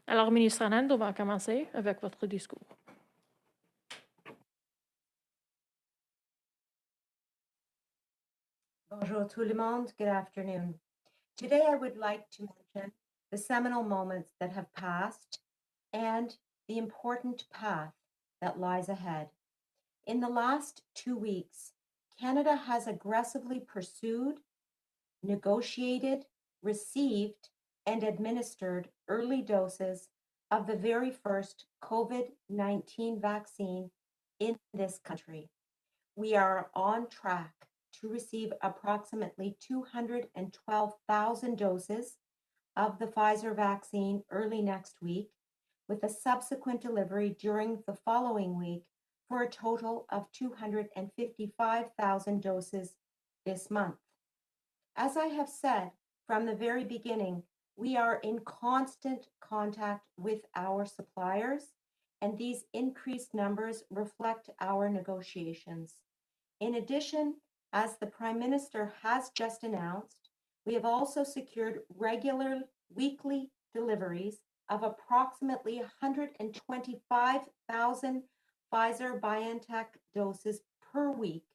Alors, ministre Anand, on va commencer avec votre discours. Bonjour tout le monde, good afternoon. Today I would like to mention the seminal moments that have passed and the important path that lies ahead. In the last 2 weeks, Canada has aggressively pursued, negotiated, received, and administered early doses of the very first COVID-19 vaccine in this country. We are on track to receive approximately 212,000 doses of the Pfizer vaccine early next week, with a subsequent delivery during the following week for a total of 255,000 doses this month. As I have said from the very beginning, we are in constant contact with our suppliers, and these increased numbers reflect our negotiations. In addition, as the Prime Minister has just announced, we have also secured regular weekly deliveries of approximately 125,000 Pfizer-BioNTech doses per week,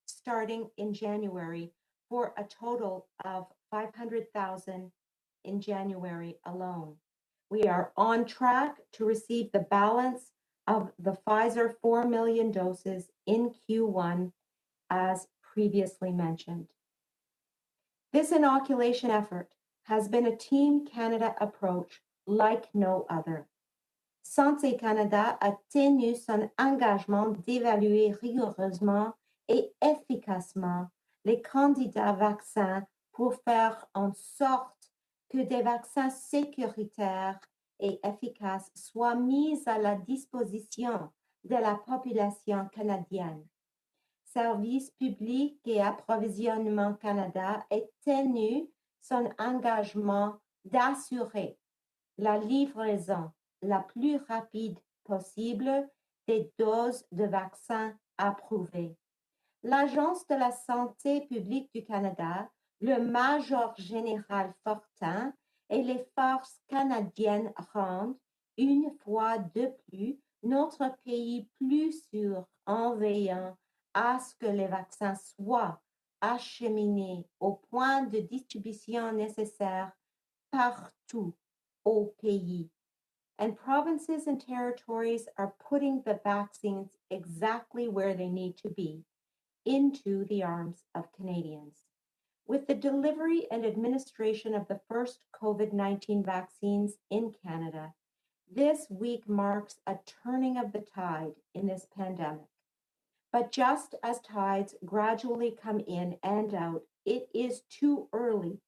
starting in January, for a total of 500,000 in January alone. We are on track to receive the balance of the Pfizer 4 million doses in Q1, as previously mentioned. This inoculation effort has been a Team Canada approach like no other. Santé Canada a tenu son engagement d'évaluer rigoureusement et efficacement les candidats vaccins pour faire en sorte que des vaccins sécuritaires et efficaces soient mis à la disposition de la population canadienne. Service public et approvisionnement Canada est tenu son engagement d'assurer la livraison la plus rapide possible des doses de vaccins approuvées. L'Agence de la santé publique du Canada, le Major général Fortin et les forces canadiennes rendent une fois de plus notre pays plus sûr en veillant à ce que les vaccins soient acheminés au point de distribution nécessaire partout au pays. And provinces and territories are putting the vaccines exactly where they need to be, into the arms of Canadians. With the delivery and administration of the first COVID-19 vaccines in Canada, this week marks a turning of the tide in this pandemic. But just as tides gradually come in and out, it is too early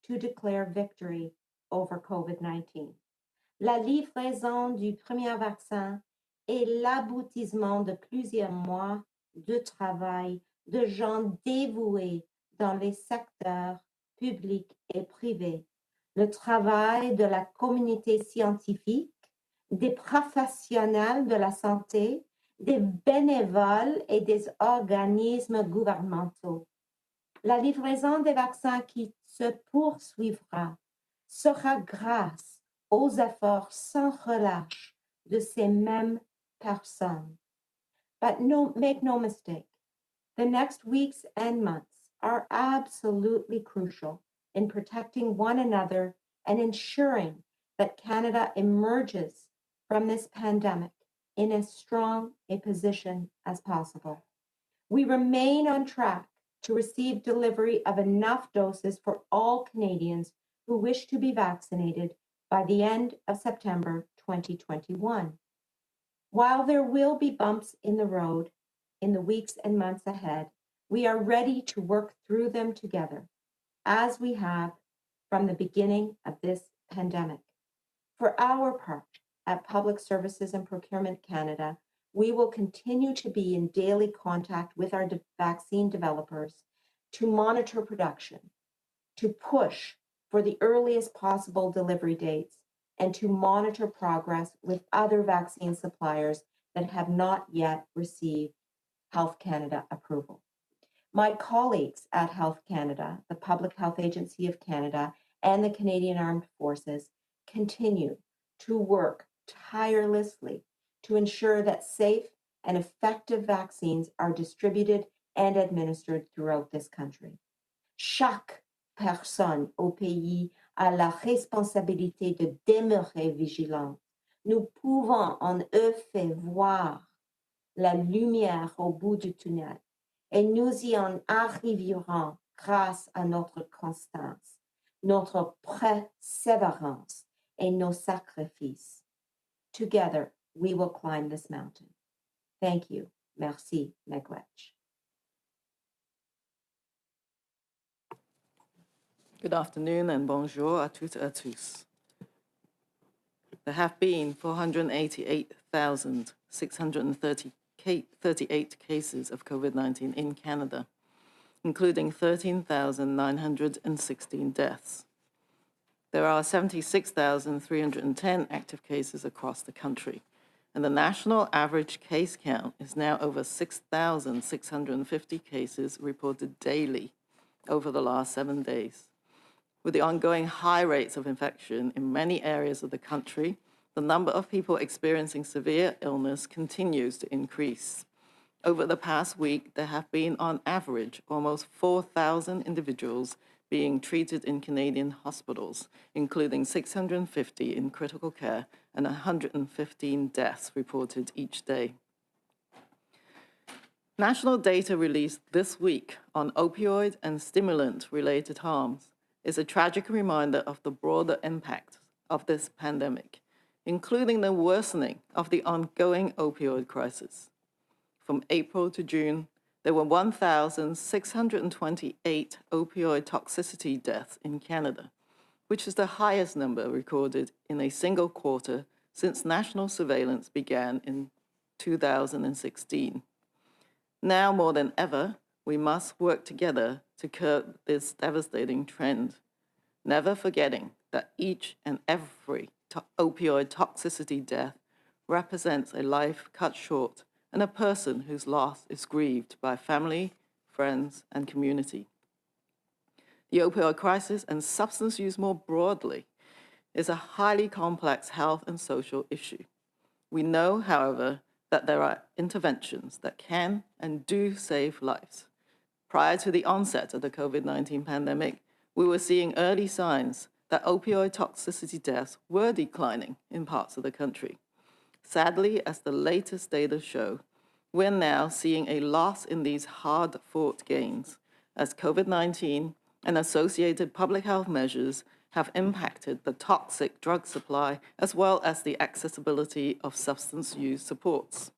to declare victory over COVID-19. La livraison du premier vaccin est l'aboutissement de plusieurs mois de travail de gens dévoués dans les secteurs publics et privés. Le travail de la communauté scientifique, des professionnels de la santé, des bénévoles et des organismes gouvernementaux. La livraison des vaccins qui se poursuivra sera grâce aux efforts sans relâche de ces mêmes personnes. But make no mistake, the next weeks and months are absolutely crucial in protecting one another and ensuring that Canada emerges from this pandemic in as strong a position as possible. We remain on track to receive delivery of enough doses for all Canadians who wish to be vaccinated by the end of September 2021. While there will be bumps in the road in the weeks and months ahead, we are ready to work through them together, as we have from the beginning of this pandemic. For our part, at Public Services and Procurement Canada, we will continue to be in daily contact with our vaccine developers to monitor production, to push for the earliest possible delivery dates, and to monitor progress with other vaccine suppliers that have not yet received Health Canada approval. My colleagues at Health Canada, the Public Health Agency of Canada, and the Canadian Armed Forces continue to work tirelessly to ensure that safe and effective vaccines are distributed and administered throughout this country. Chaque personne au pays a la responsabilité de demeurer vigilante. Nous pouvons en effet voir la lumière au bout du tunnel et nous y en arriverons grâce à notre constance, notre persévérance et nos sacrifices. Together, we will climb this mountain. Thank you. Merci, Miigwech. Good afternoon and bonjour à toutes et à tous. There have been 488,638 cases of COVID-19 in Canada, including 13,916 deaths. There are 76,310 active cases across the country, and the national average case count is now over 6,650 cases reported daily over the last 7 days. With the ongoing high rates of infection in many areas of the country, the number of people experiencing severe illness continues to increase. Over the past week, there have been, on average, almost 4,000 individuals being treated in Canadian hospitals, including 650 in critical care and 115 deaths reported each day. National data released this week on opioid and stimulant-related harms is a tragic reminder of the broader impact of this pandemic, including the worsening of the ongoing opioid crisis. From April to June, there were 1,628 opioid toxicity deaths in Canada, which is the highest number recorded in a single quarter since national surveillance began in 2016. Now more than ever, we must work together to curb this devastating trend, never forgetting that each and every opioid toxicity death represents a life cut short and a person whose loss is grieved by family, friends, and community. The opioid crisis and substance use more broadly is a highly complex health and social issue. We know, however, that there are interventions that can and do save lives. Prior to the onset of the COVID-19 pandemic, we were seeing early signs that opioid toxicity deaths were declining in parts of the country. Sadly, as the latest data show, we're now seeing a loss in these hard-fought gains as COVID-19 and associated public health measures have impacted the toxic drug supply as well as the accessibility of substance use supports.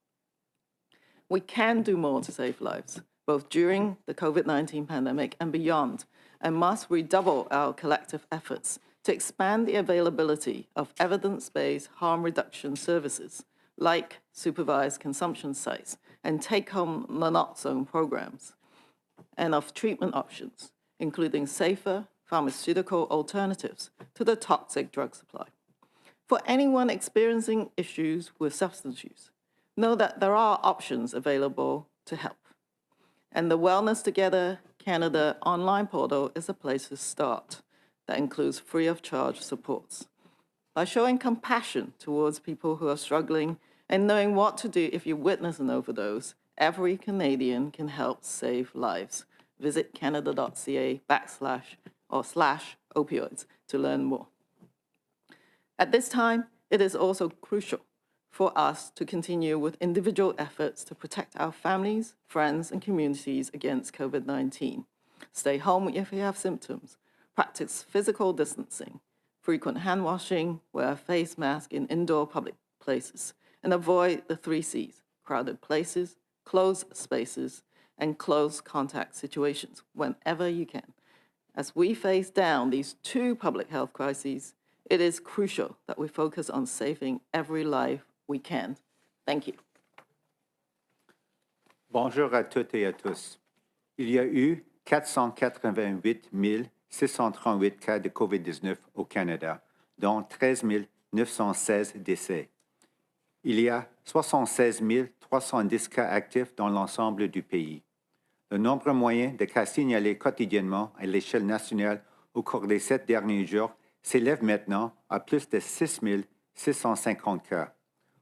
We can do more to save lives, both during the COVID-19 pandemic and beyond, and must redouble our collective efforts to expand the availability of evidence-based harm reduction services like supervised consumption sites and take-home naloxone programs, and of treatment options, including safer pharmaceutical alternatives to the toxic drug supply. For anyone experiencing issues with substance use, know that there are options available to help. And the Wellness Together Canada online portal is a place to start that includes free of charge supports. By showing compassion towards people who are struggling and knowing what to do if you witness an overdose, every Canadian can help save lives. Visit canada.ca/opioids to learn more. At this time, it is also crucial for us to continue with individual efforts to protect our families, friends, and communities against COVID-19. Stay home if you have symptoms, practice physical distancing, frequent hand washing, wear a face mask in indoor public places, and avoid the 3 C's: crowded places, closed spaces, and close contact situations whenever you can. As we face down these 2 public health crises, it is crucial that we focus on saving every life we can. Thank you. Bonjour à toutes et à tous. Il y a eu 488 638 cas de COVID-19 au Canada, dont 13 916 décès. Il y a 76 310 cas actifs dans l'ensemble du pays. Le nombre moyen de cas signalés quotidiennement à l'échelle nationale au cours des 7 derniers jours s'élève maintenant à plus de 6 650 cas.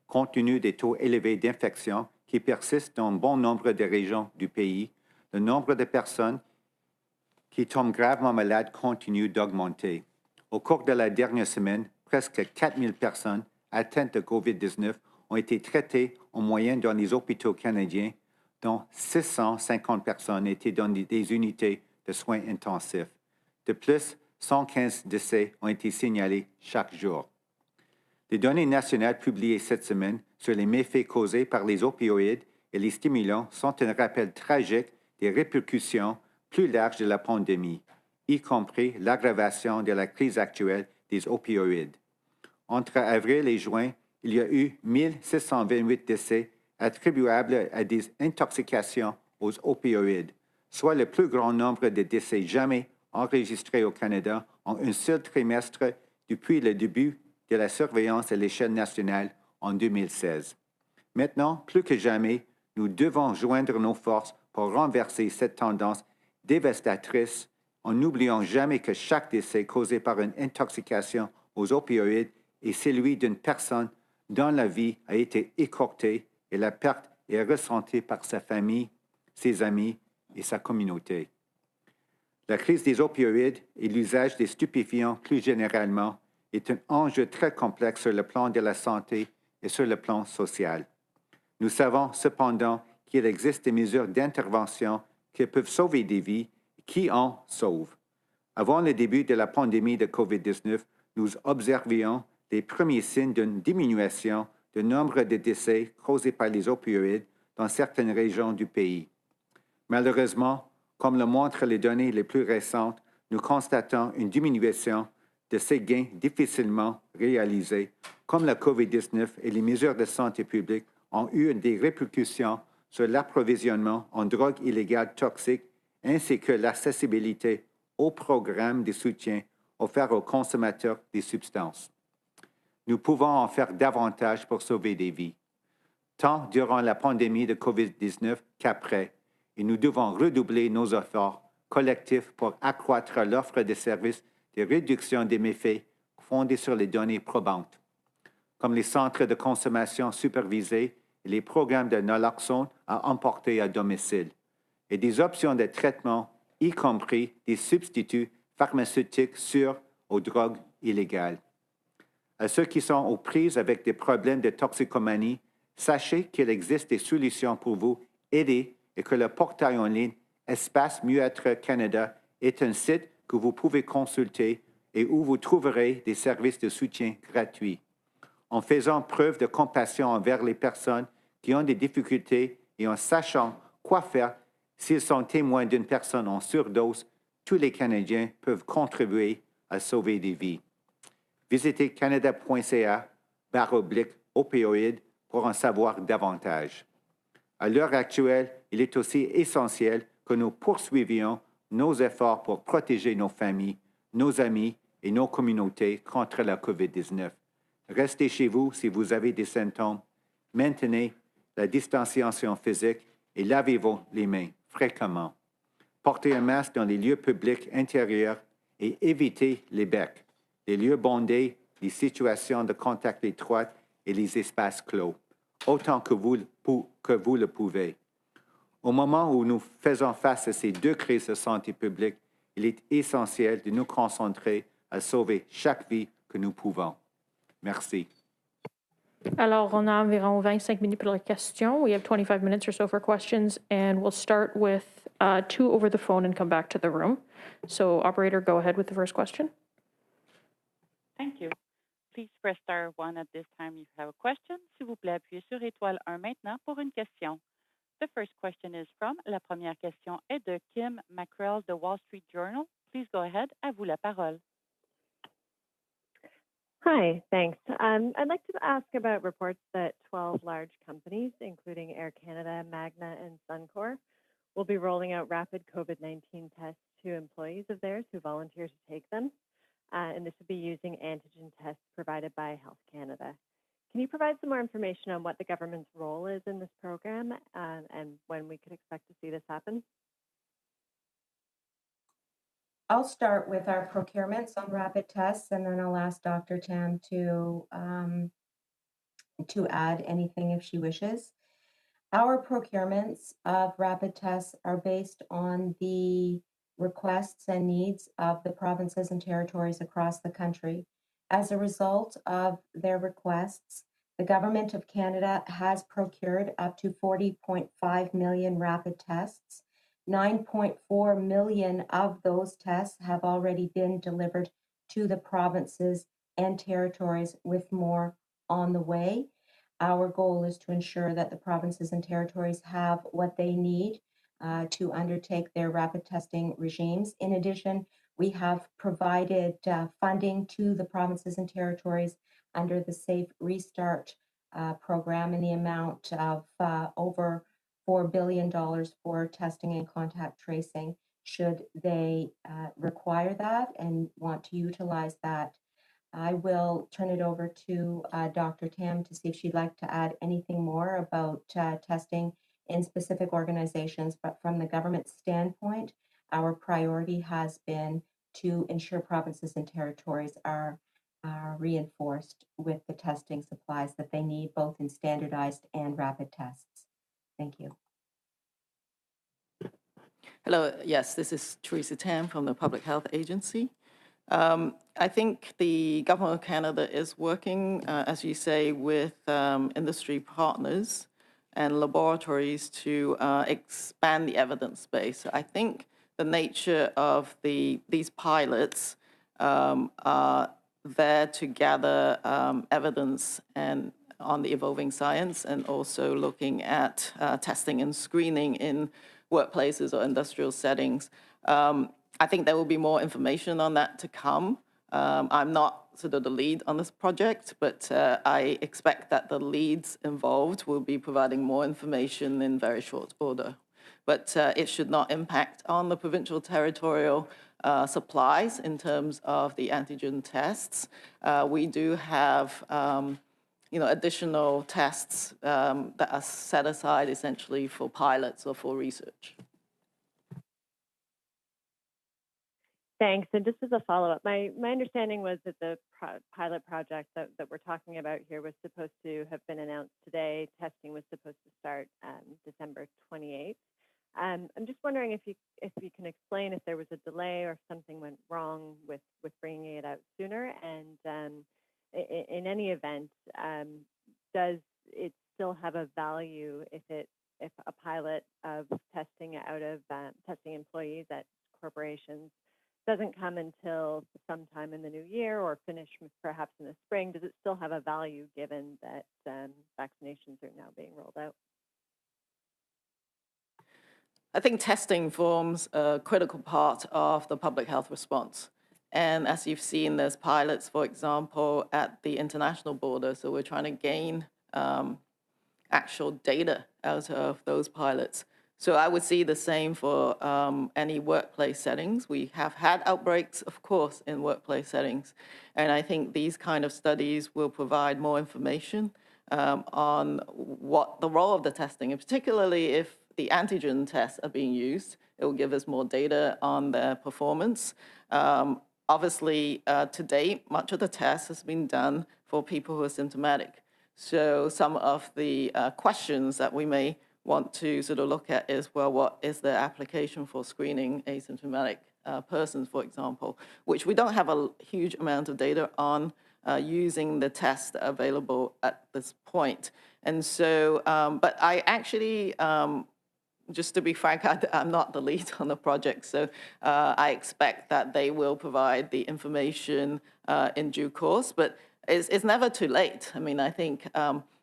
Compte tenu des taux élevés d'infection qui persistent dans bon nombre de régions du pays, le nombre de personnes qui tombent gravement malades continue d'augmenter. Au cours de la dernière semaine, presque 4000 personnes atteintes de COVID-19 ont été traitées en moyenne dans les hôpitaux canadiens, dont 650 personnes étaient dans des unités de soins intensifs. De plus, 115 décès ont été signalés chaque jour. Les données nationales publiées cette semaine sur les méfaits causés par les opioïdes et les stimulants sont un rappel tragique des répercussions plus larges de la pandémie, y compris l'aggravation de la crise actuelle des opioïdes. Entre avril et juin, il y a eu 1628 décès attribuables à des intoxications aux opioïdes, soit le plus grand nombre de décès jamais enregistrés au Canada en un seul trimestre depuis le début de la surveillance à l'échelle nationale en 2016. Maintenant, plus que jamais, nous devons joindre nos forces pour renverser cette tendance dévastatrice en n'oubliant jamais que chaque décès causé par une intoxication aux opioïdes est celui d'une personne dont la vie a été écourtée et la perte est ressentie par sa famille, ses amis et sa communauté. La crise des opioïdes et l'usage des stupéfiants plus généralement est un enjeu très complexe sur le plan de la santé et sur le plan social. Nous savons cependant qu'il existe des mesures d'intervention qui peuvent sauver des vies et qui en sauvent. Avant le début de la pandémie de COVID-19, nous observions les premiers signes d'une diminution du nombre de décès causés par les opioïdes dans certaines régions du pays. Malheureusement, comme le montrent les données les plus récentes, nous constatons une diminution de ces gains difficilement réalisés, comme la COVID-19 et les mesures de santé publique ont eu des répercussions sur l'approvisionnement en drogues illégales toxiques ainsi que l'accessibilité aux programmes de soutien offerts aux consommateurs des substances. Nous pouvons en faire davantage pour sauver des vies, tant durant la pandémie de COVID-19 qu'après, et nous devons redoubler nos efforts collectifs pour accroître l'offre de services de réduction des méfaits fondés sur les données probantes, comme les centres de consommation supervisés et les programmes de naloxone à emporter à domicile, et des options de traitement, y compris des substituts pharmaceutiques sûrs aux drogues illégales. À ceux qui sont aux prises avec des problèmes de toxicomanie, sachez qu'il existe des solutions pour vous aider et que le portail en ligne Espace Mieux-être Canada est un site que vous pouvez consulter et où vous trouverez des services de soutien gratuits. En faisant preuve de compassion envers les personnes qui ont des difficultés et en sachant quoi faire s'ils sont témoins d'une personne en surdose, tous les Canadiens peuvent contribuer à sauver des vies. Visitez canada.ca/opioïdes pour en savoir davantage. À l'heure actuelle, il est aussi essentiel que nous poursuivions nos efforts pour protéger nos familles, nos amis et nos communautés contre la COVID-19. Restez chez vous si vous avez des symptômes. Maintenez la distanciation physique et lavez-vous les mains fréquemment. Portez un masque dans les lieux publics intérieurs et évitez les becs, les lieux bondés, les situations de contact étroit et les espaces clos, autant que vous le pouvez. Au moment où nous faisons face à ces deux crises de santé publique, il est essentiel de nous concentrer à sauver chaque vie que nous pouvons. Merci. Alors, on a environ 25 minutes pour les questions. We have 25 minutes or so for questions, and we'll start with two over the phone and come back to the room. So, operator, go ahead with the first question. Thank you. Please press star 1 at this time if you have a question. S'il vous plaît, appuyez sur étoile 1 maintenant pour une question. The first question is from, la première question est de Kim Mackrell de Wall Street Journal. Please go ahead, à vous la parole. Hi, thanks. I'd like to ask about reports that 12 large companies, including Air Canada, Magna, and Suncor, will be rolling out rapid COVID-19 tests to employees of theirs who volunteer to take them. And this would be using antigen tests provided by Health Canada. Can you provide some more information on what the government's role is in this program and when we could expect to see this happen? I'll start with our procurements on rapid tests, and then I'll ask Dr. Tam to add anything if she wishes. Our procurements of rapid tests are based on the requests and needs of the provinces and territories across the country. As a result of their requests, the Government of Canada has procured up to 40.5 million rapid tests. 9.4 million of those tests have already been delivered to the provinces and territories, with more on the way. Our goal is to ensure that the provinces and territories have what they need to undertake their rapid testing regimes. In addition, we have provided funding to the provinces and territories under the Safe Restart program in the amount of over $4 billion for testing and contact tracing, should they require that and want to utilize that. I will turn it over to Dr. Tam to see if she'd like to add anything more about testing in specific organizations. But from the government standpoint, our priority has been to ensure provinces and territories are reinforced with the testing supplies that they need, both in standardized and rapid tests. Thank you. Hello, yes, this is Theresa Tam from the Public Health Agency. I think the Government of Canada is working, as you say, with industry partners and laboratories to expand the evidence base. I think the nature of these pilots are there to gather evidence and on the evolving science, and also looking at testing and screening in workplaces or industrial settings. I think there will be more information on that to come. I'm not sort of the lead on this project, but I expect that the leads involved will be providing more information in very short order. But it should not impact on the provincial territorial supplies in terms of the antigen tests. We do have additional tests that are set aside essentially for pilots or for research. Thanks. And just as a follow-up, my understanding was that the pilot project that we're talking about here was supposed to have been announced today. Testing was supposed to start December 28th. I'm just wondering if you can explain if there was a delay or if something went wrong with bringing it out sooner. And in any event, does it still have a value if a pilot of testing out of testing employees at corporations doesn't come until sometime in the new year or finish perhaps in the spring? Does it still have a value given that vaccinations are now being rolled out? I think testing forms a critical part of the public health response. And as you've seen, there's pilots, for example, at the international border. So we're trying to gain actual data out of those pilots. So I would see the same for any workplace settings. We have had outbreaks, of course, in workplace settings. And I think these kind of studies will provide more information on what the role of the testing, and particularly if the antigen tests are being used, it will give us more data on their performance. Obviously, to date, much of the tests has been done for people who are symptomatic. So some of the questions that we may want to sort of look at is, well, what is the application for screening asymptomatic persons, for example, which we don't have a huge amount of data on using the tests that are available at this point. And so, but I actually, just to be frank, I'm not the lead on the project, so I expect that they will provide the information in due course, but it's never too late. I mean, I think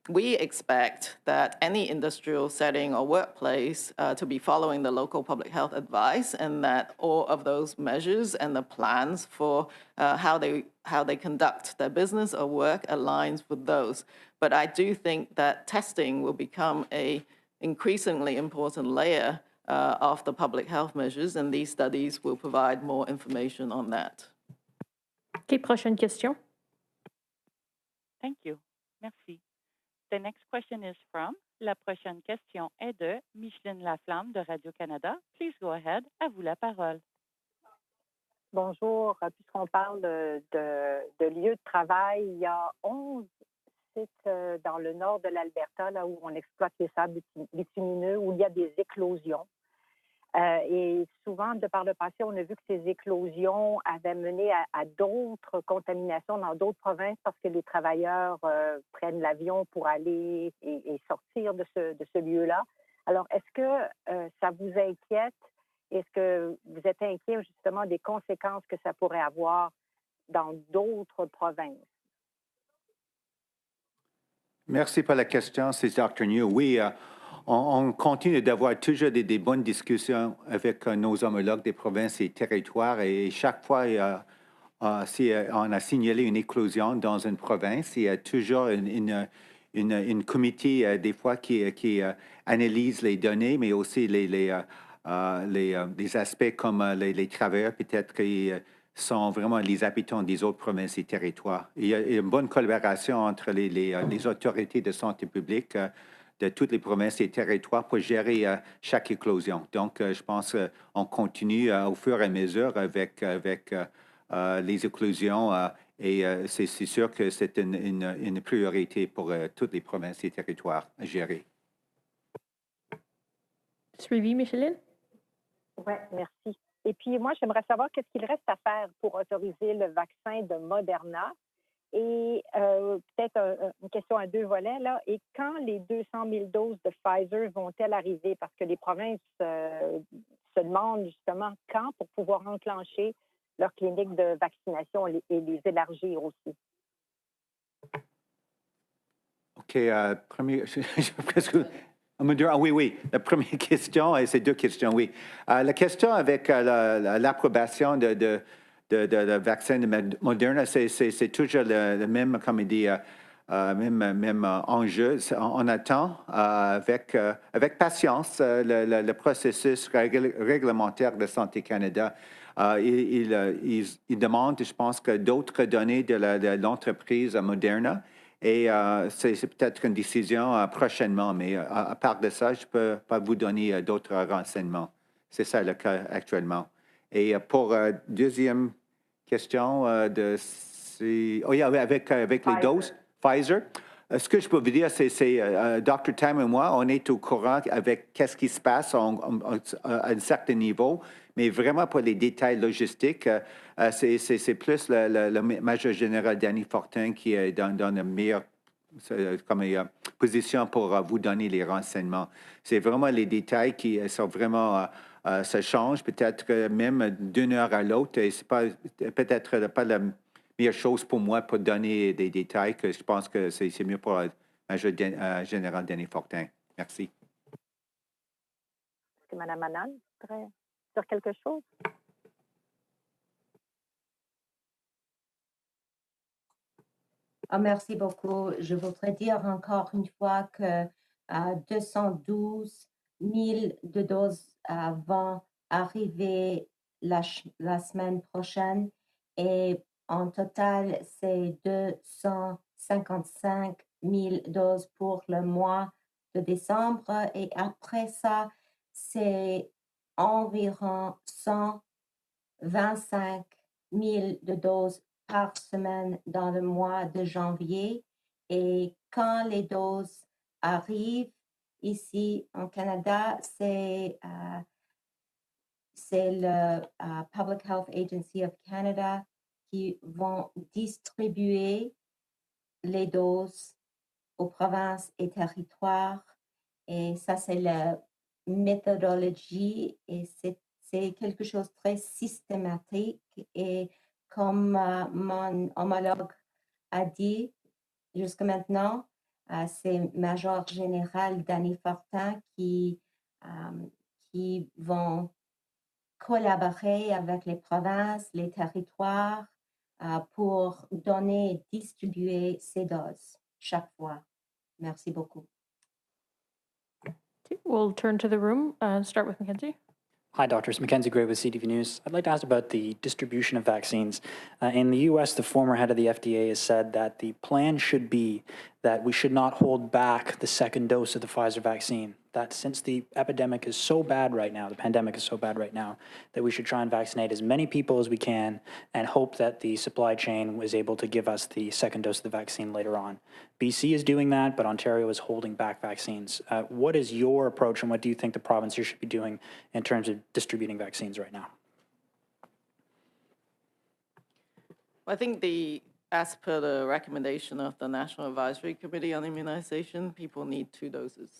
we expect that any industrial setting or workplace to be following the local public health advice, and that all of those measures and the plans for how they conduct their business or work aligns with those. But I do think that testing will become a increasingly important layer of the public health measures, and these studies will provide more information on that. OK, prochaine question. Thank you. Merci. The next question is from, la prochaine question est de Micheline Laflamme de Radio-Canada. Please go ahead. À vous la parole. Bonjour. Puisqu'on parle de lieux de travail, il y a 11 sites dans le nord de l'Alberta, là où on exploite les sables bitumineux, où il y a des éclosions. Et souvent, de par le passé, on a vu que ces éclosions avaient mené à d'autres contaminations dans d'autres provinces parce que les travailleurs prennent l'avion pour aller et sortir de ce lieu-là. Alors, est-ce que ça vous inquiète? Est-ce que vous êtes inquiet justement des conséquences que ça pourrait avoir dans d'autres provinces? Merci pour la question, c'est Dr. Njoo. Oui, on continue d'avoir toujours des bonnes discussions avec nos homologues des provinces et territoires et chaque fois, si on a signalé une éclosion dans une province, il y a toujours une comité des fois qui analyse les données, mais aussi les aspects comme les travailleurs peut-être qui sont vraiment les habitants des autres provinces et territoires. Il y a une bonne collaboration entre les autorités de santé publique de toutes les provinces et territoires pour gérer chaque éclosion. Donc, je pense qu'on continue au fur et à mesure avec les éclosions et c'est sûr que c'est une priorité pour toutes les provinces et territoires à gérer. Suivi, Micheline? Oui, merci. Et puis, moi, j'aimerais savoir qu'est-ce qu'il reste à faire pour autoriser le vaccin de Moderna. Et peut-être une question à deux volets, là. Et quand les 200 000 doses de Pfizer vont-elles arriver? Parce que les provinces se demandent justement quand pour pouvoir enclencher leur clinique de vaccination et les élargir aussi. OK, premier, presque... Oui, la première question, et c'est deux questions, oui. La question avec l'approbation de vaccin de Moderna, c'est toujours le même, comme il dit, même enjeu. On attend avec patience le processus réglementaire de Santé Canada. Il demande, je pense, que d'autres données de l'entreprise Moderna. Et c'est peut-être une décision prochainement, mais à part de ça, je ne peux pas vous donner d'autres renseignements. C'est ça le cas actuellement. Et pour deuxième question, avec les doses, Pfizer. Ce que je peux vous dire, c'est Dr. Tam et moi, on est au courant avec qu'est-ce qui se passe à un certain niveau, mais vraiment pour les détails logistiques, c'est plus le major général Danny Fortin qui est dans la meilleure position pour vous donner les renseignements. C'est vraiment les détails qui sont vraiment... ça change peut-être même d'une heure à l'autre et c'est peut-être pas la meilleure chose pour moi pour donner des détails que je pense que c'est mieux pour le major général Danny Fortin. Merci. Est-ce que Mme Anand voudrait dire quelque chose? Merci beaucoup. Je voudrais dire encore une fois que 212 000 de doses vont arriver la semaine prochaine et en total, c'est 255 000 doses pour le mois de décembre et après ça, c'est environ 125 000 de doses par semaine dans le mois de janvier. Et quand les doses arrivent ici en Canada, c'est le Public Health Agency of Canada qui vont distribuer les doses aux provinces et territoires. Et ça, c'est la méthodologie et c'est quelque chose de très systématique et comme mon homologue a dit jusqu'à maintenant, c'est Major Général Danny Fortin qui vont collaborer avec les provinces, les territoires pour donner et distribuer ces doses chaque fois. Merci beaucoup. Okay, we'll turn to the room and start with Mackenzie. Hi, doctors. Mackenzie Gray with CTV News. I'd like to ask about the distribution of vaccines. In the U.S., the former head of the FDA has said that the plan should be that we should not hold back the second dose of the Pfizer vaccine. that since the epidemic is so bad right now, the pandemic is so bad right now, that we should try and vaccinate as many people as we can and hope that the supply chain was able to give us the second dose of the vaccine later on. BC is doing that, but Ontario is holding back vaccines. What is your approach, and what do you think the province here should be doing in terms of distributing vaccines right now? I think as per the recommendation of the National Advisory Committee on Immunization, people need 2 doses.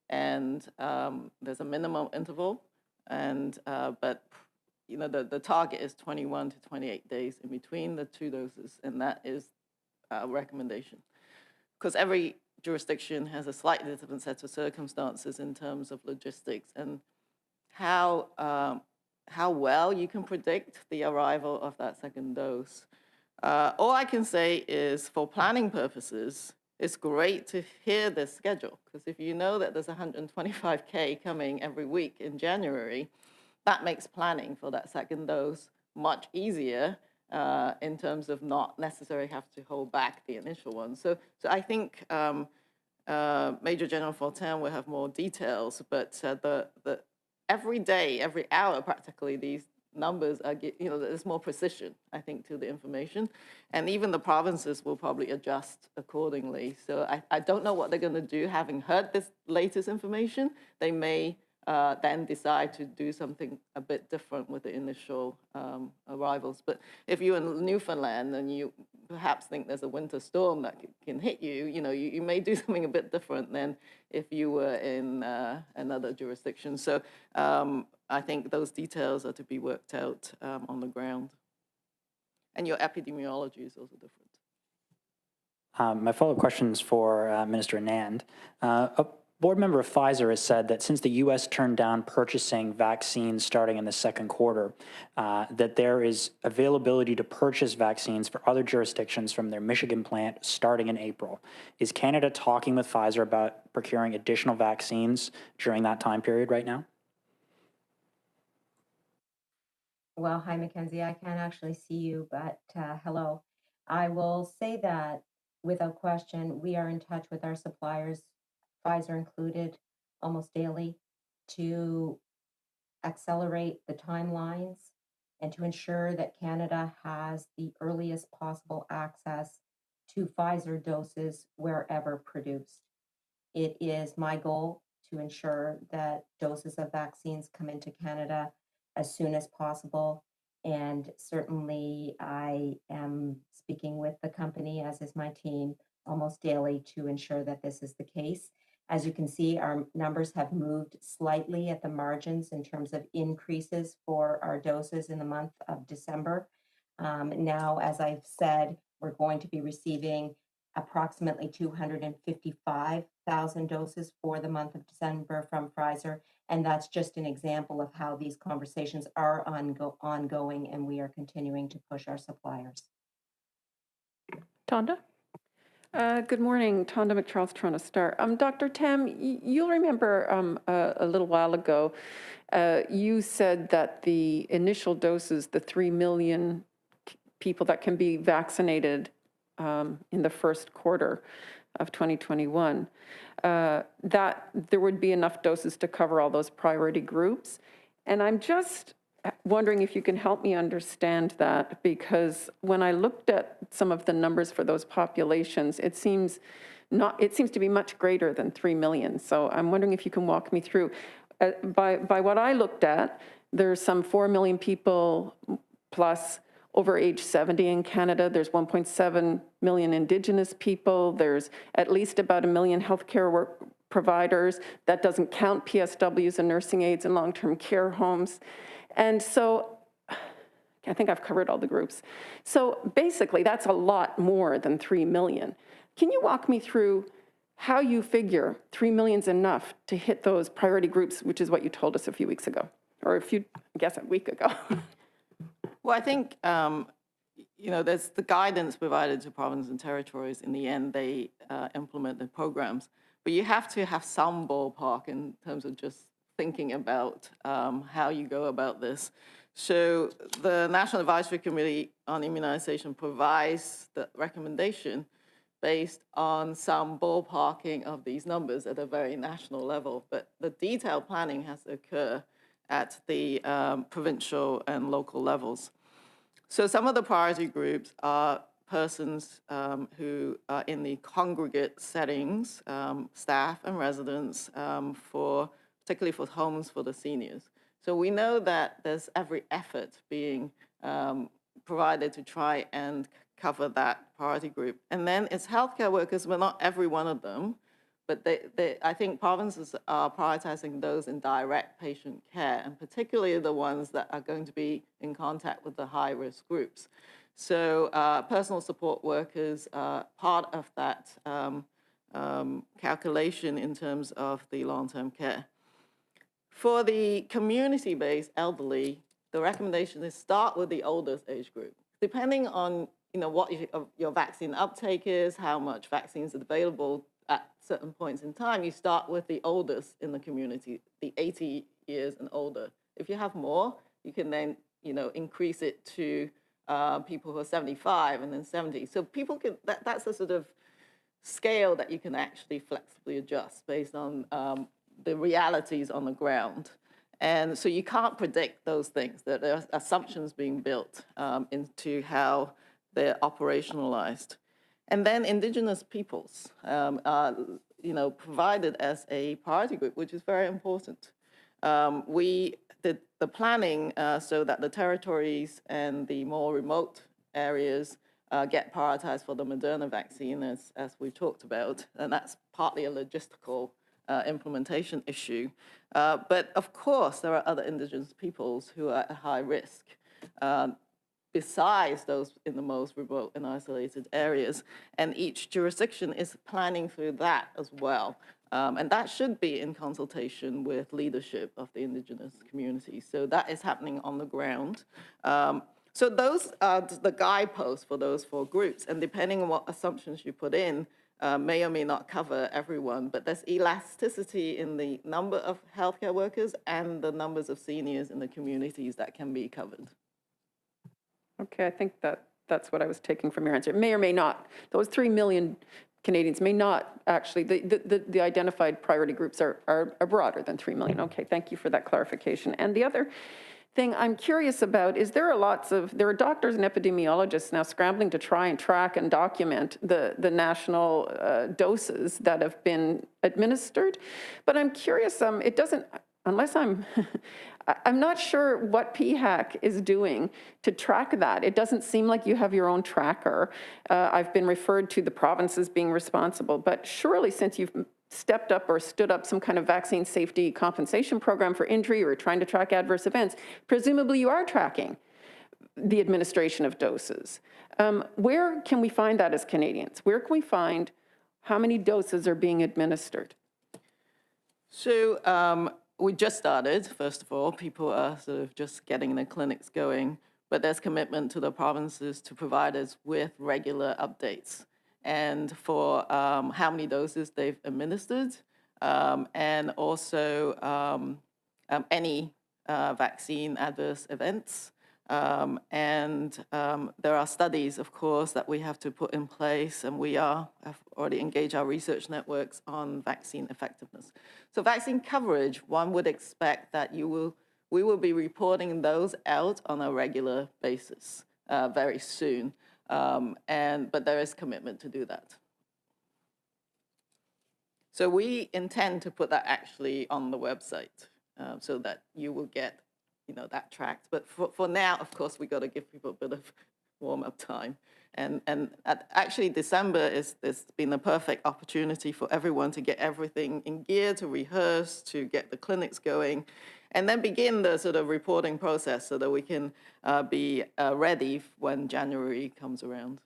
And there's a minimum interval, and but the target is 21 to 28 days in between the 2 doses, and that is a recommendation. Because every jurisdiction has a slightly different set of circumstances in terms of logistics and how well you can predict the arrival of that second dose. All I can say is, for planning purposes, it's great to hear this schedule, because if you know that there's 125K coming every week in January, that makes planning for that second dose much easier in terms of not necessarily have to hold back the initial one. So I think Major General Fortin will have more details, but every day, every hour, practically, these numbers are, there's more precision, I think, to the information. And even the provinces will probably adjust accordingly. So I don't know what they're going to do. Having heard this latest information, they may then decide to do something a bit different with the initial arrivals. But if you're in Newfoundland and you perhaps think there's a winter storm that can hit you, you may do something a bit different than if you were in another jurisdiction. So I think those details are to be worked out on the ground. And your epidemiology is also different. My follow-up question is for Minister Anand. A board member of Pfizer has said that since the U.S. turned down purchasing vaccines starting in the second quarter, that there is availability to purchase vaccines for other jurisdictions from their Michigan plant starting in April. Is Canada talking with Pfizer about procuring additional vaccines during that time period right now? Well, hi, Mackenzie. I can't actually see you, but hello. I will say that without question, we are in touch with our suppliers, Pfizer included, almost daily, to accelerate the timelines and to ensure that Canada has the earliest possible access to Pfizer doses wherever produced. It is my goal to ensure that doses of vaccines come into Canada as soon as possible. And certainly I am speaking with the company, as is my team, almost daily to ensure that this is the case. As you can see, our numbers have moved slightly at the margins in terms of increases for our doses in the month of December. Now, as I've said, we're going to be receiving approximately 255,000 doses for the month of December from Pfizer. And that's just an example of how these conversations are ongoing, and we are continuing to push our suppliers. Tonda? Good morning, Tonda McCharles, Toronto Star. Dr. Tam, you'll remember a little while ago, you said that the initial doses, the 3 million people that can be vaccinated in the first quarter of 2021, that there would be enough doses to cover all those priority groups. And I'm just wondering if you can help me understand that, because when I looked at some of the numbers for those populations, it seems to be much greater than 3 million. So I'm wondering if you can walk me through. By what I looked at, there's some 4 million people plus over age 70 in Canada. There's 1.7 million Indigenous people. There's at least about 1 million healthcare providers. That doesn't count PSWs and nursing aides and long-term care homes. And so I think I've covered all the groups. So basically, that's a lot more than 3 million. Can you walk me through how you figure 3 million's enough to hit those priority groups, which is what you told us a few weeks ago, or a week ago? Well, I think, there's the guidance provided to provinces and territories. In the end, they implement the programs. But you have to have some ballpark in terms of just thinking about how you go about this. So the National Advisory Committee on Immunization provides the recommendation, based on some ballparking of these numbers at a very national level, but the detailed planning has to occur at the provincial and local levels. So some of the priority groups are persons who are in the congregate settings, staff and residents, particularly for homes for the seniors. So we know that there's every effort being provided to try and cover that priority group. And then it's healthcare workers, but not every one of them, but I think provinces are prioritizing those in direct patient care, and particularly the ones that are going to be in contact with the high-risk groups. So personal support workers are part of that calculation in terms of the long-term care. For the community-based elderly, the recommendation is start with the oldest age group. Depending on what your vaccine uptake is, how much vaccines are available at certain points in time, you start with the oldest in the community, the 80 years and older. If you have more, you can then increase it to people who are 75 and then 70. So people can, that's a sort of scale that you can actually flexibly adjust based on the realities on the ground. And so you can't predict those things. There are assumptions being built into how they're operationalized. And then Indigenous peoples are provided as a priority group, which is very important. We did the planning so that the territories and the more remote areas get prioritized for the Moderna vaccine, as we talked about, and that's partly a logistical implementation issue. But of course, there are other Indigenous peoples who are at high risk, besides those in the most remote and isolated areas. And each jurisdiction is planning through that as well. And that should be in consultation with leadership of the Indigenous community. So that is happening on the ground. So those are the guideposts for those 4 groups. And depending on what assumptions you put in, may or may not cover everyone, but there's elasticity in the number of healthcare workers and the numbers of seniors in the communities that can be covered. Okay, I think that's what I was taking from your answer. It may or may not, those 3 million Canadians may not actually, the identified priority groups are broader than 3 million. Okay, thank you for that clarification. And the other thing I'm curious about is there are doctors and epidemiologists now scrambling to try and track and document the national doses that have been administered. But I'm curious, it doesn't, unless I'm not sure what PHAC is doing to track that. It doesn't seem like you have your own tracker. I've been referred to the provinces being responsible, but surely since you've stepped up or stood up some kind of vaccine safety compensation program for injury or trying to track adverse events, presumably you are tracking the administration of doses. Where can we find that as Canadians? Where can we find how many doses are being administered? So we just started, first of all. People are sort of just getting their clinics going, but there's commitment to the provinces to provide us with regular updates and for how many doses they've administered, and also any vaccine adverse events. And there are studies, of course, that we have to put in place, and we have already engaged our research networks on vaccine effectiveness. So vaccine coverage, one would expect that we will be reporting those out on a regular basis very soon, but there is commitment to do that. So we intend to put that actually on the website so that you will get that tracked. But for now, of course, we got to give people a bit of warm-up time. And actually, December has been a perfect opportunity for everyone to get everything in gear, to rehearse, to get the clinics going, and then begin the sort of reporting process so that we can be ready when January comes around.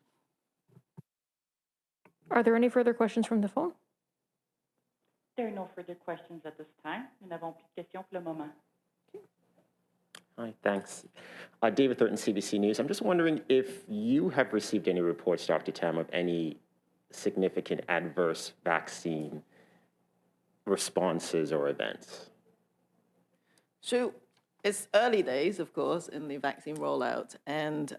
Are there any further questions from the phone? There are no further questions at this time. Nous n'avons plus de questions pour le moment. Hi, thanks. David Thornton, CBC News. I'm just wondering if you have received any reports, Dr. Tam, of any significant adverse vaccine responses or events. So it's early days, of course, in the vaccine rollout. And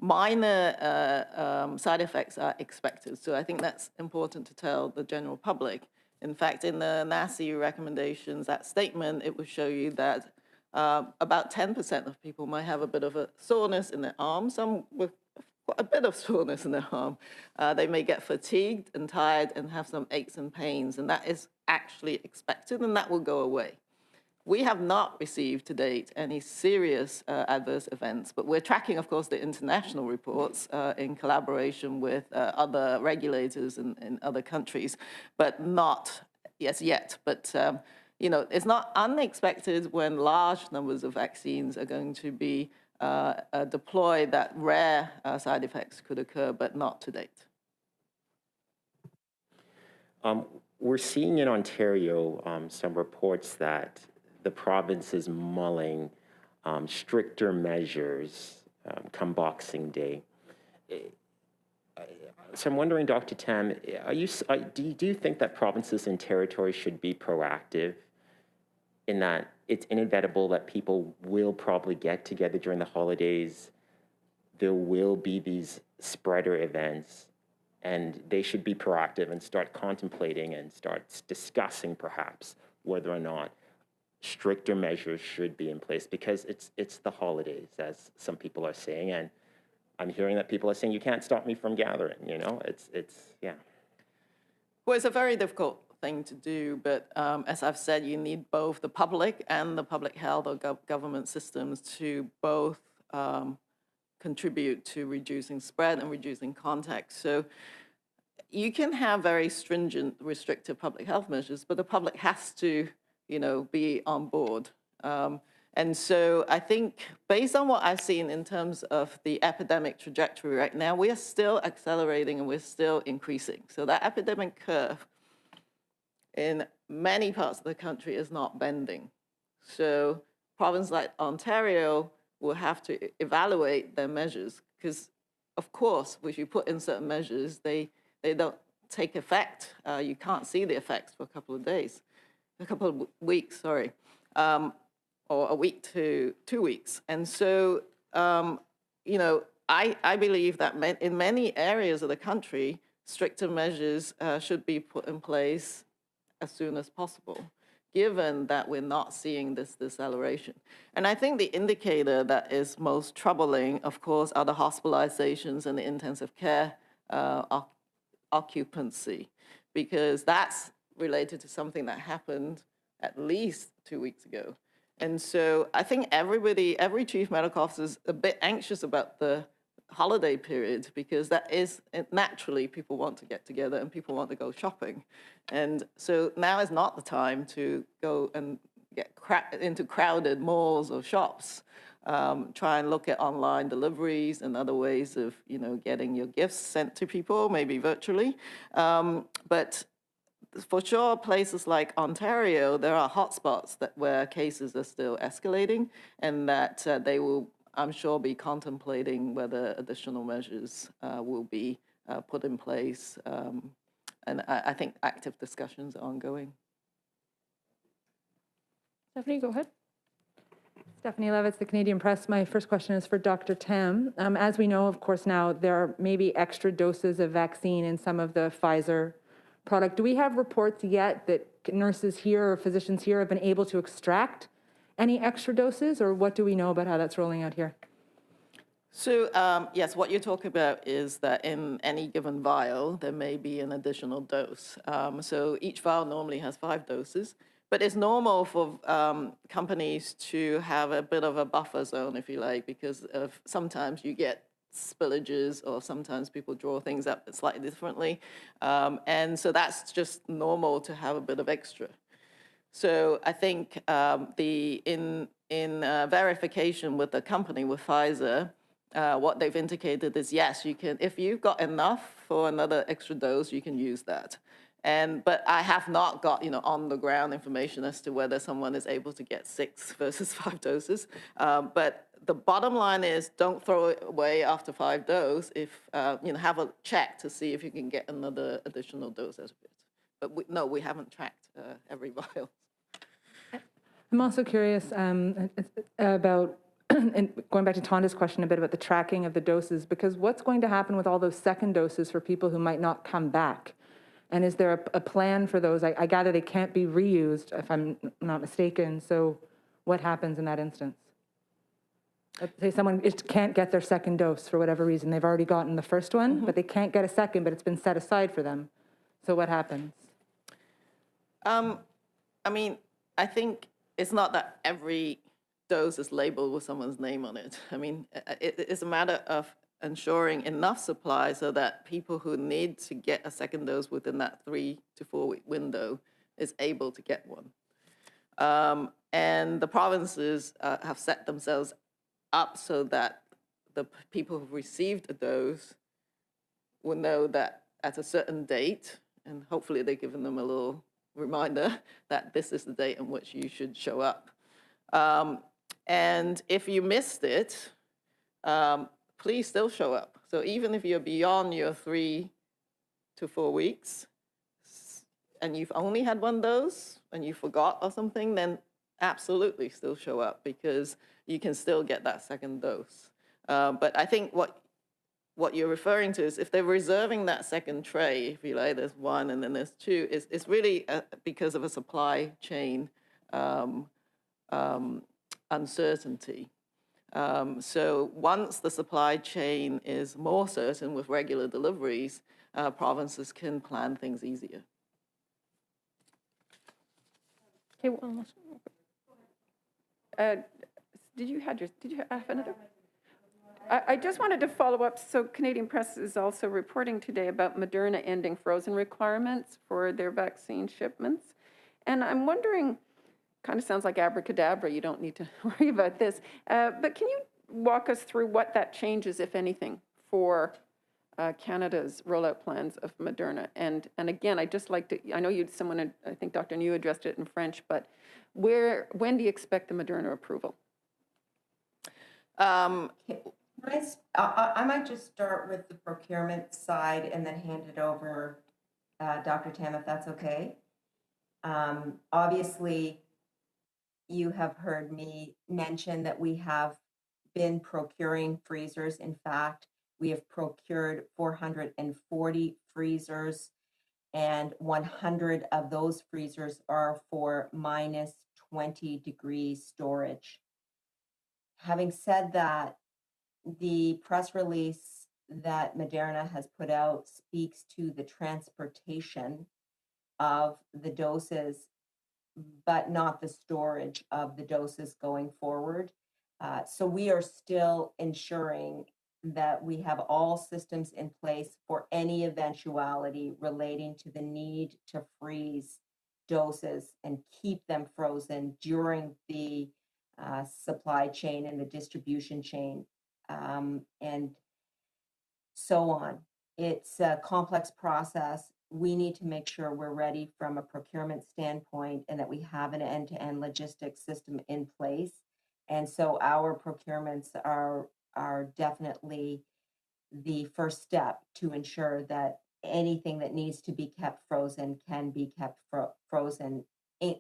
minor side effects are expected. So I think that's important to tell the general public. In fact, in the NACI recommendations, that statement, it will show you that about 10% of people might have a bit of a soreness in their arm, some with a bit of soreness in their arm. They may get fatigued and tired and have some aches and pains, and that is actually expected, and that will go away. We have not received to date any serious adverse events, but we're tracking, of course, the international reports in collaboration with other regulators in other countries, but not as yet. But it's not unexpected when large numbers of vaccines are going to be deployed that rare side effects could occur, but not to date. We're seeing in Ontario some reports that the province is mulling stricter measures come Boxing Day. So I'm wondering, Dr. Tam, do you think that provinces and territories should be proactive in that it's inevitable that people will probably get together during the holidays? There will be these spreader events, and they should be proactive and start contemplating and start discussing perhaps whether or not stricter measures should be in place, because it's the holidays, as some people are saying, and I'm hearing that people are saying you can't stop me from gathering. Yeah. Well, it's a very difficult thing to do, but as I've said, you need both the public and the public health or government systems to both contribute to reducing spread and reducing contact. So you can have very stringent, restrictive public health measures, but the public has to be on board. And so I think based on what I've seen in terms of the epidemic trajectory right now, we are still accelerating and we're still increasing. So that epidemic curve in many parts of the country is not bending. So provinces like Ontario will have to evaluate their measures because, of course, if you put in certain measures, they don't take effect. You can't see the effects for a couple of weeks, or a week to 2 weeks. And so, I believe that in many areas of the country, stricter measures should be put in place as soon as possible, given that we're not seeing this deceleration. And I think the indicator that is most troubling, of course, are the hospitalizations and the intensive care occupancy, because that's related to something that happened at least 2 weeks ago. And so I think every chief medical officer is a bit anxious about the holiday period, because that is naturally people want to get together and people want to go shopping. And so now is not the time to go and get into crowded malls or shops. Try and look at online deliveries and other ways of getting your gifts sent to people, maybe virtually. But for sure, places like Ontario, there are hotspots where cases are still escalating, and that they will, I'm sure, be contemplating whether additional measures will be put in place. And I think active discussions are ongoing. Stephanie, go ahead. Stephanie Levitz, the Canadian Press. My first question is for Dr. Tam. As we know, of course, now there are maybe extra doses of vaccine in some of the Pfizer product. Do we have reports yet that nurses here or physicians here have been able to extract any extra doses, or what do we know about how that's rolling out here? So yes, what you're talking about is that in any given vial, there may be an additional dose. So each vial normally has 5 doses, but it's normal for companies to have a bit of a buffer zone, if you like, because sometimes you get spillages, or sometimes people draw things up slightly differently. And so that's just normal to have a bit of extra. So I think in verification with the company, with Pfizer, what they've indicated is, yes, you can, if you've got enough for another extra dose, you can use that. But I have not got on the ground information as to whether someone is able to get 6 versus 5 doses. But the bottom line is, don't throw it away after 5 doses. If have a check to see if you can get another additional dose as it. But we haven't tracked every vial. I'm also curious about and going back to Tonda's question a bit about the tracking of the doses, because what's going to happen with all those second doses for people who might not come back? And is there a plan for those? I gather they can't be reused, if I'm not mistaken. So what happens in that instance? Let's say someone can't get their second dose for whatever reason. They've already gotten the first one, but they can't get a second, but it's been set aside for them. So what happens? I mean, I think it's not that every dose is labeled with someone's name on it. I mean, it's a matter of ensuring enough supply so that people who need to get a second dose within that 3 to 4 week window is able to get one. And the provinces have set themselves up so that the people who've received a dose will know that at a certain date, and hopefully they've given them a little reminder that this is the date in which you should show up. And if you missed it, please still show up. So even if you're beyond your 3 to 4 weeks and you've only had one dose and you forgot or something, then absolutely still show up because you can still get that second dose. But I think what you're referring to is if they're reserving that second tray, if you like, there's one and then there's two, it's really because of a supply chain uncertainty. So once the supply chain is more certain with regular deliveries, provinces can plan things easier. Okay, well, Did you have another? I just wanted to follow up. So Canadian Press is also reporting today about Moderna ending frozen requirements for their vaccine shipments. And I'm wondering, kind of sounds like abracadabra, you don't need to worry about this. But can you walk us through what that changes, if anything, for Canada's rollout plans of Moderna? And again, I'd just like to, I know I think Dr. Njoo addressed it in French, but when do you expect the Moderna approval? I might just start with the procurement side and then hand it over, Dr. Tam, if that's okay. Obviously, you have heard me mention that we have been procuring freezers. In fact, we have procured 440 freezers, and 100 of those freezers are for minus 20 degrees storage. Having said that, the press release that Moderna has put out speaks to the transportation of the doses, but not the storage of the doses going forward. So we are still ensuring that we have all systems in place for any eventuality relating to the need to freeze doses and keep them frozen during the supply chain and the distribution chain, and so on. It's a complex process. We need to make sure we're ready from a procurement standpoint and that we have an end-to-end logistics system in place. And so our procurements are definitely the first step to ensure that anything that needs to be kept frozen can be kept frozen,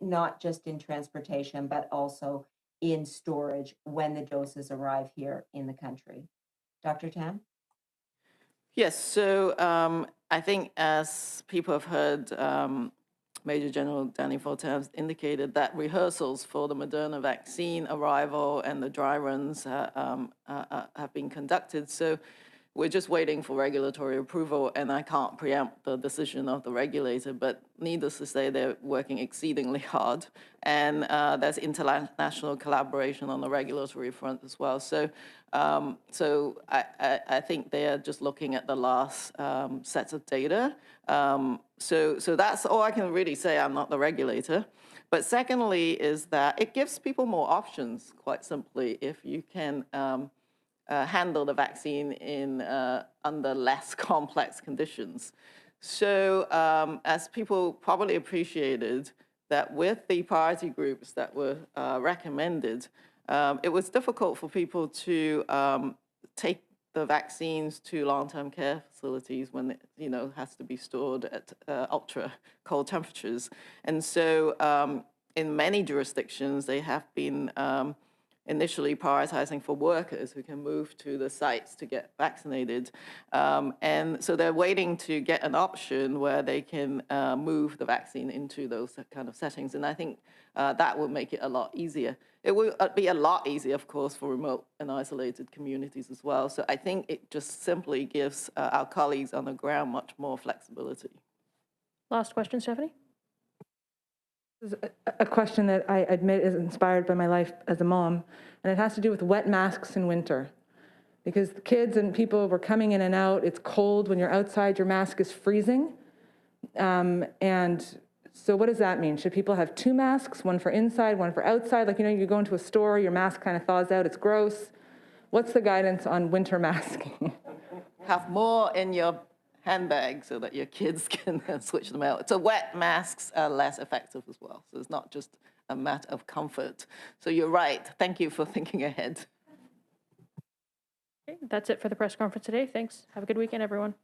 not just in transportation, but also in storage when the doses arrive here in the country. Dr. Tam? Yes, so I think as people have heard, Major General Danny Fortin indicated that rehearsals for the Moderna vaccine arrival and the dry runs have been conducted. So we're just waiting for regulatory approval, and I can't preempt the decision of the regulator, but needless to say, they're working exceedingly hard. And there's international collaboration on the regulatory front as well. So I think they are just looking at the last set of data. So that's all I can really say. I'm not the regulator. But secondly is that it gives people more options, quite simply, if you can handle the vaccine in under less complex conditions. So as people probably appreciated, that with the priority groups that were recommended, it was difficult for people to take the vaccines to long-term care facilities when it has to be stored at ultra cold temperatures. And so in many jurisdictions, they have been initially prioritizing for workers who can move to the sites to get vaccinated. And so they're waiting to get an option where they can move the vaccine into those kind of settings. And I think that will make it a lot easier. It will be a lot easier, of course, for remote and isolated communities as well. So I think it just simply gives our colleagues on the ground much more flexibility. Last question, Stephanie? This is a question that I admit is inspired by my life as a mom, and it has to do with wet masks in winter. Because the kids and people were coming in and out, it's cold. When you're outside, your mask is freezing. And so what does that mean? Should people have 2 masks, one for inside, one for outside? Like, you go into a store, your mask kind of thaws out, it's gross. What's the guidance on winter masking? Have more in your handbag so that your kids can switch them out. So wet masks are less effective as well. So it's not just a matter of comfort. So you're right. Thank you for thinking ahead. Okay, that's it for the press conference today. Thanks. Have a good weekend, everyone.